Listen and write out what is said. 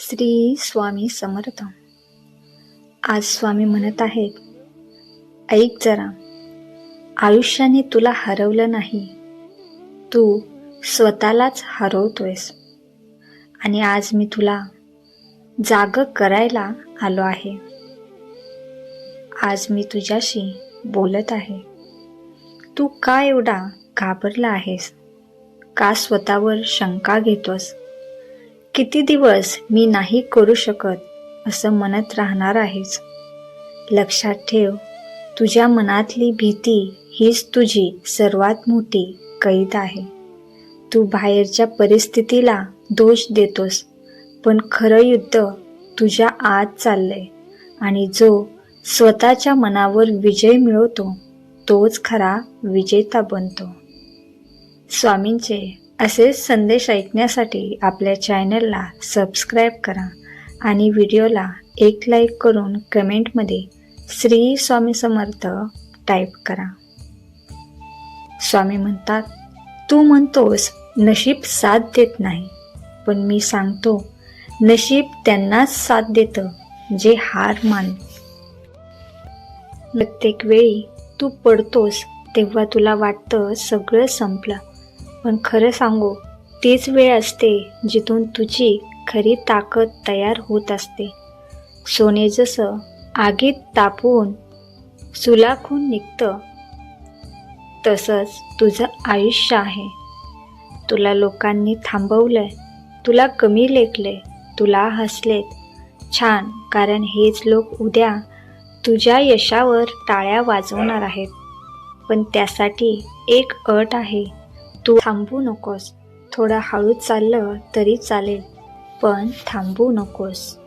श्री स्वामी समर्थ. आज स्वामी म्हणत आहेत, ऐक जरा, आयुष्याने तुला हरवलं नाही, तू स्वतःलाच हरवतोयस. आणि आज मी तुला जाग करायला आलो आहे. आज मी तुझ्याशी बोलत आहे. तू का एवढा घाबरला आहेस? का स्वतःवर शंका घेतोस? किती दिवस मी नाही करू शकत असं म्हणत राहणार आहेस? लक्षात ठेव, तुझ्या मनातली भीती हीच तुझी सर्वात मोठी कैद आहे. तू बाहेरच्या परिस्थितीला दोष देतोस, पण खरं युद्ध तुझ्या आत चाललंय. आणि जो स्वतःच्या मनावर विजय मिळवतो तोच खरा विजेता बनतो. स्वामींचे असेच संदेश ऐकण्यासाठी आपल्या चॅनलला सबस्क्राईब करा आणि व्हिडिओला एक लाईक करून कमेंटमध्ये श्री स्वामी समर्थ टाईप करा. स्वामी म्हणतात, तू म्हणतोस नशीब साथ देत नाही, पण मी सांगतो नशीब त्यांनाच साथ देतं जे हार मान. प्रत्येक वेळी तू पडतोस तेव्हा तुला वाटतं सगळं संपलं, पण खरं सांगू, तीच वेळ असते जिथून तुझी खरी ताकद तयार होत असते. सोने जसं आगीत तापवून सुलाखून निघतं, तसंच तुझं आयुष्य आहे. तुला लोकांनी थांबवलंय, तुला कमी लेखले, तुला हसलेत. छान, कारण हेच लोक उद्या तुझ्या यशावर टाळ्या वाजवणार आहेत. पण त्यासाठी एक अट आहे, तू थांबू नकोस. थोडं हळू चाललं तरी चालेल, पण थांबू नकोस.